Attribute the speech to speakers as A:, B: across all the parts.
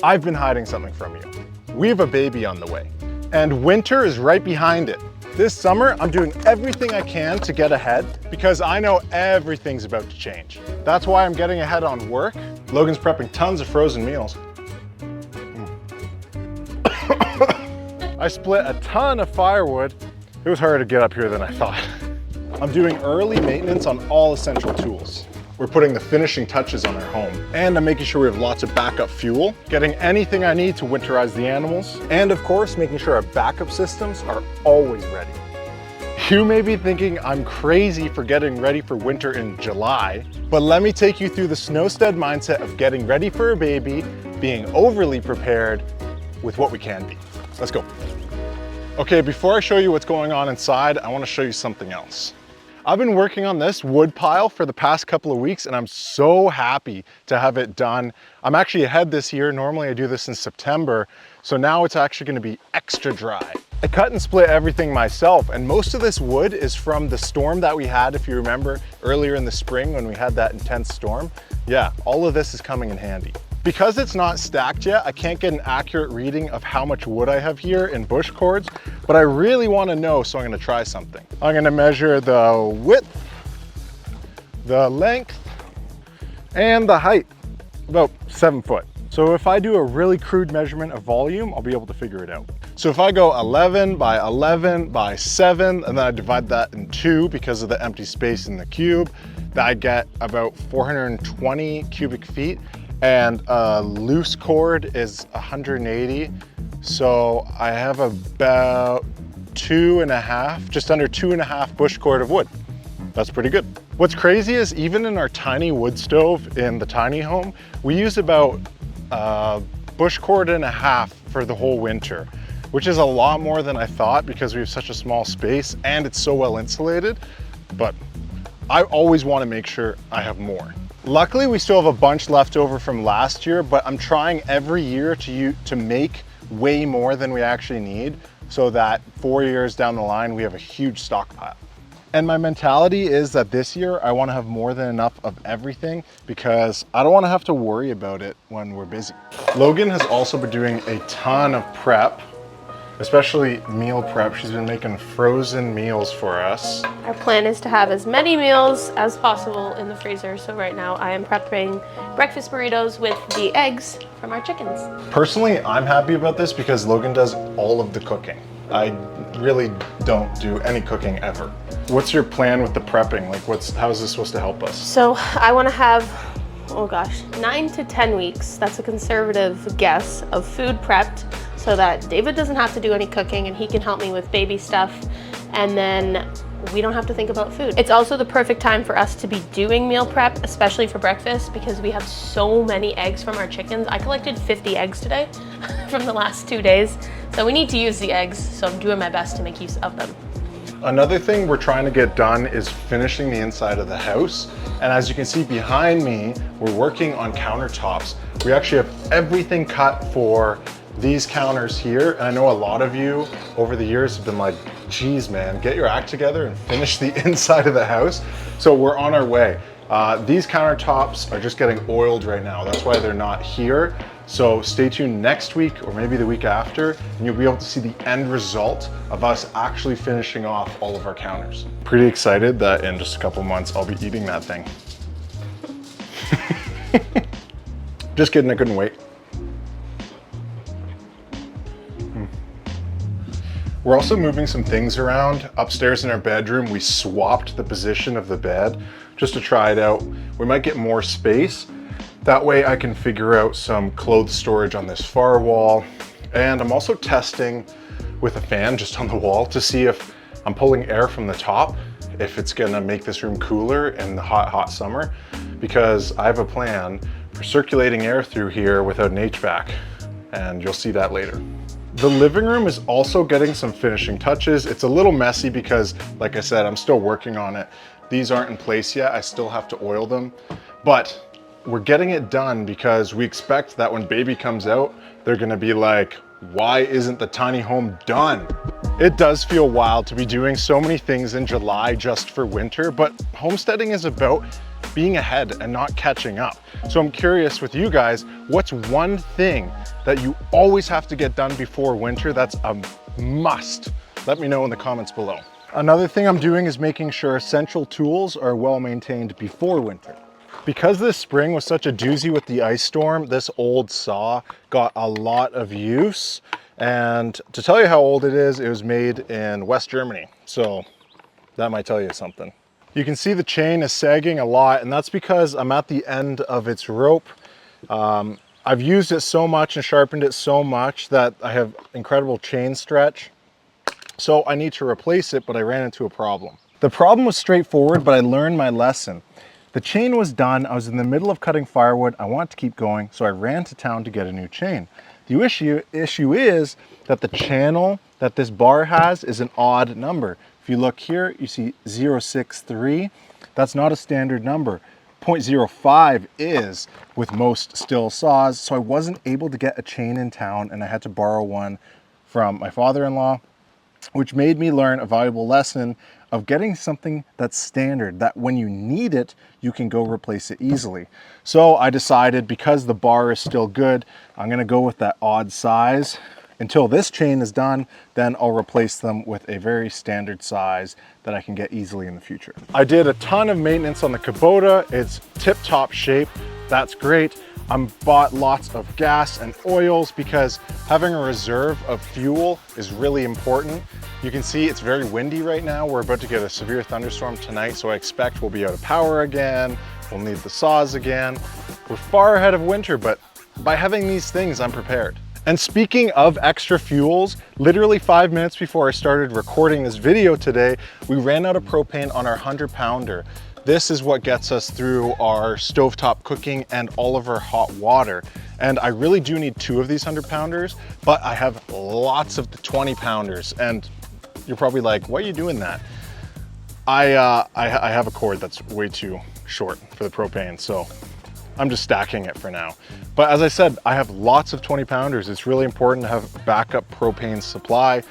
A: I've been hiding something from you. We have a baby on the way, and winter is right behind it. This summer, I'm doing everything I can to get ahead because I know everything's about to change. That's why I'm getting ahead on work. Logan's prepping tons of frozen meals. I split a ton of firewood. It was harder to get up here than I thought. I'm doing early maintenance on all essential tools. We're putting the finishing touches on our home. And I'm making sure we have lots of backup fuel, getting anything I need to winterize the animals, and of course, making sure our backup systems are always ready. You may be thinking I'm crazy for getting ready for winter in July, but let me take you through the Homestead mindset of getting ready for a baby, being overly prepared with what we can be. Let's go. Okay, before I show you what's going on inside, I want to show you something else. I've been working on this wood pile for the past couple of weeks and I'm so happy to have it done. I'm actually ahead this year. Normally I do this in September, so now it's actually going to be extra dry. I cut and split everything myself, and most of this wood is from the storm that we had, if you remember, earlier in the spring when we had that intense storm. Yeah, all of this is coming in handy. Because it's not stacked yet, I can't get an accurate reading of how much wood I have here in bush cords, but I really want to know, so I'm going to try something. I'm going to measure the width, the length, and the height, about 7 foot. So if I do a really crude measurement of volume, I'll be able to figure it out. So if I go 11 by 11 by 7, and then I divide that in 2 because of the empty space in the cube, then I get about 420 cubic feet. And a loose cord is 180. So I have about 2.5, just under 2.5 bush cord of wood. That's pretty good. What's crazy is even in our tiny wood stove in the tiny home, we use about bush cord and a half for the whole winter, which is a lot more than I thought because we have such a small space and it's so well insulated. But I always want to make sure I have more. Luckily, we still have a bunch left over from last year, but I'm trying every year to make way more than we actually need so that 4 years down the line, we have a huge stockpile. And my mentality is that this year, I want to have more than enough of everything because I don't want to have to worry about it when we're busy. Logan has also been doing a ton of prep, especially meal prep. She's been making frozen meals for us.
B: Our plan is to have as many meals as possible in the freezer. So right now I am prepping breakfast burritos with the eggs from our chickens. Personally,
A: I'm happy about this because Logan does all of the cooking. I really don't do any cooking ever. What's your plan with the prepping? Like how is this supposed to help us?
B: So I want to have, oh gosh, 9 to 10 weeks. That's a conservative guess of food prepped, so that David doesn't have to do any cooking and he can help me with baby stuff, and then we don't have to think about food. It's also the perfect time for us to be doing meal prep, especially for breakfast, because we have so many eggs from our chickens. I collected 50 eggs today from the last 2 days, so we need to use the eggs, so I'm doing my best to make use of them.
A: Another thing we're trying to get done is finishing the inside of the house. And as you can see behind me, we're working on countertops. We actually have everything cut for these counters here. And I know a lot of you over the years have been like, geez, man, get your act together and finish the inside of the house. So we're on our way. These countertops are just getting oiled right now. That's why they're not here. So stay tuned next week or maybe the week after, and you'll be able to see the end result of us actually finishing off all of our counters. Pretty excited that in just a couple months, I'll be eating that thing. Just kidding, I couldn't wait. We're also moving some things around. Upstairs in our bedroom, we swapped the position of the bed just to try it out. We might get more space. That way I can figure out some clothes storage on this far wall. And I'm also testing with a fan just on the wall to see if I'm pulling air from the top, if it's gonna make this room cooler in the hot summer, because I have a plan for circulating air through here without an HVAC, and you'll see that later. The living room is also getting some finishing touches. It's a little messy because, like I said, I'm still working on it. These aren't in place yet. I still have to oil them, but we're getting it done because we expect that when baby comes out, they're gonna be like, why isn't the tiny home done? It does feel wild to be doing so many things in July just for winter, but homesteading is about being ahead and not catching up. So I'm curious with you guys, what's one thing that you always have to get done before winter that's a must? Let me know in the comments below. Another thing I'm doing is making sure essential tools are well maintained before winter. Because this spring was such a doozy with the ice storm, this old saw got a lot of use. And to tell you how old it was made in West Germany. So that might tell you something. You can see the chain is sagging a lot, and that's because I'm at the end of its rope. I've used it so much and sharpened it so much that I have incredible chain stretch. So I need to replace it, but I ran into a problem. The problem was straightforward, but I learned my lesson. The chain was done. I was in the middle of cutting firewood. I wanted to keep going, so I ran to town to get a new chain. The issue is that the channel that this bar has is an odd number. If you look here, you see 063. That's not a standard number. 0.05 is with most still saws. So I wasn't able to get a chain in town, and I had to borrow one from my father-in-law, which made me learn a valuable lesson of getting something that's standard, that when you need it, you can go replace it easily. So I decided, because the bar is still good, I'm gonna go with that odd size. Until this chain is done, then I'll replace them with a very standard size that I can get easily in the future. I did a ton of maintenance on the Kubota. It's tip-top shape. That's great. I bought lots of gas and oils because having a reserve of fuel is really important. You can see it's very windy right now. We're about to get a severe thunderstorm tonight, so I expect we'll be out of power again. We'll need the saws again. We're far ahead of winter, but by having these things, I'm prepared. And speaking of extra fuels, literally 5 minutes before I started recording this video today, we ran out of propane on our 100-pounder. This is what gets us through our stovetop cooking and all of our hot water. And I really do need 2 of these 100-pounders, but I have lots of the 20-pounders. And you're probably like, why are you doing that? I have a cord that's way too short for the propane, so I'm just stacking it for now. But as I said, I have lots of 20-pounders. It's really important to have backup propane supply.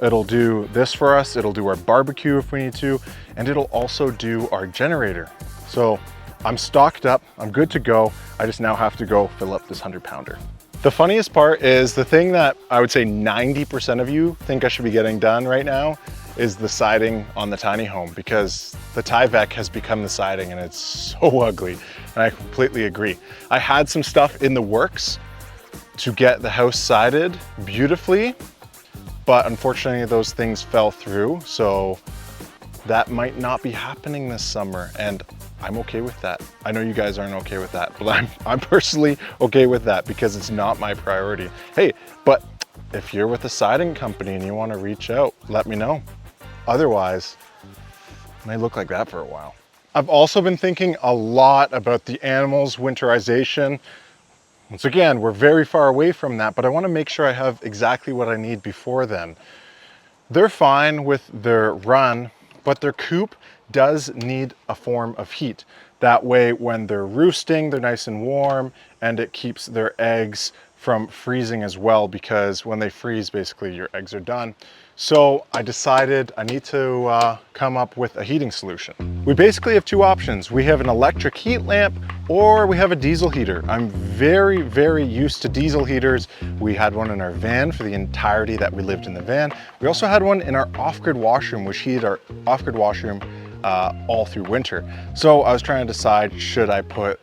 A: It'll do this for us. It'll do our barbecue if we need to, and it'll also do our generator. So I'm stocked up, I'm good to go. I just now have to go fill up this 100-pounder. The funniest part is the thing that I would say 90% of you think I should be getting done right now is the siding on the tiny home, because the Tyvek has become the siding and it's so ugly. And I completely agree. I had some stuff in the works to get the house sided beautifully, but unfortunately those things fell through. So that might not be happening this summer, and I'm okay with that. I know you guys aren't okay with that, but I'm personally okay with that because it's not my priority. Hey, but if you're with a siding company and you want to reach out, let me know. Otherwise, it may look like that for a while. I've also been thinking a lot about the animals' winterization. Once again, we're very far away from that, but I want to make sure I have exactly what I need before then. They're fine with their run, but their coop does need a form of heat. That way, when they're roosting, they're nice and warm, and it keeps their eggs from freezing as well, because when they freeze, basically your eggs are done. So I decided I need to come up with a heating solution. We basically have 2 options. We have an electric heat lamp, or we have a diesel heater. I'm very, very used to diesel heaters. We had one in our van for the entirety that we lived in the van. We also had one in our off-grid washroom, which heated our off-grid washroom all through winter. So I was trying to decide, should I put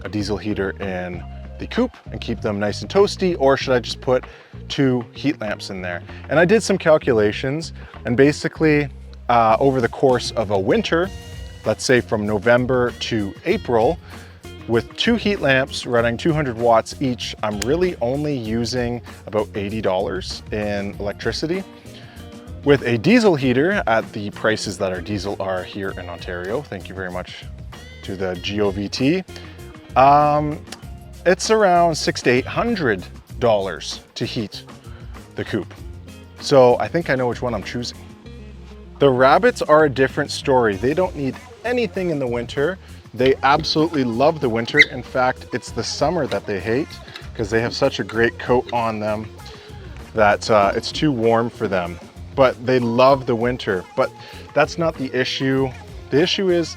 A: a diesel heater in the coop and keep them nice and toasty, or should I just put 2 heat lamps in there? And I did some calculations, and basically over the course of a winter, let's say from November to April, with 2 heat lamps running 200 watts each, I'm really only using about $80 in electricity. With a diesel heater at the prices that our diesel are here in Ontario, thank you very much to the GOVT, it's around $600 to $800 to heat the coop. So I think I know which one I'm choosing. The rabbits are a different story. They don't need anything in the winter. They absolutely love the winter. In fact, it's the summer that they hate, because they have such a great coat on them that it's too warm for them. But they love the winter. But that's not the issue. The issue is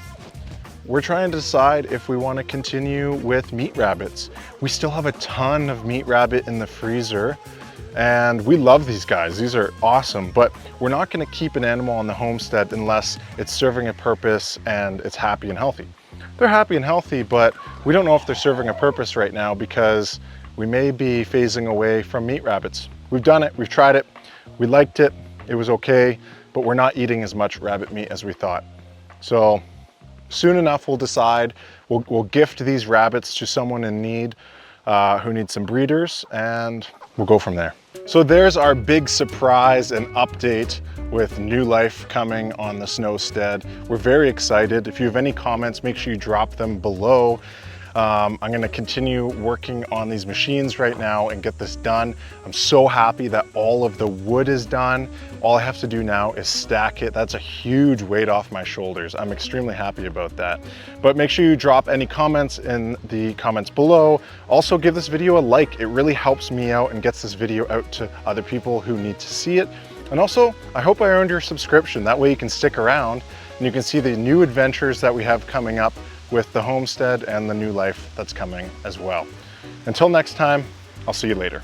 A: we're trying to decide if we want to continue with meat rabbits. We still have a ton of meat rabbit in the freezer, and we love these guys. These are awesome, but we're not going to keep an animal on the homestead unless it's serving a purpose and it's happy and healthy. They're happy and healthy, but we don't know if they're serving a purpose right now because we may be phasing away from meat rabbits. We've done it, we've tried it, we liked it, it was okay, but we're not eating as much rabbit meat as we thought. So soon enough, we'll decide. We'll gift these rabbits to someone in need who needs some breeders, and we'll go from there. So there's our big surprise and update with new life coming on the Snowstead. We're very excited. If you have any comments, make sure you drop them below. I'm gonna continue working on these machines right now and get this done. I'm so happy that all of the wood is done. All I have to do now is stack it. That's a huge weight off my shoulders. I'm extremely happy about that. But make sure you drop any comments in the comments below. Also give this video a like. It really helps me out and gets this video out to other people who need to see it. And also, I hope I earned your subscription. That way you can stick around and you can see the new adventures that we have coming up with the homestead and the new life that's coming as well. Until next time, I'll see you later.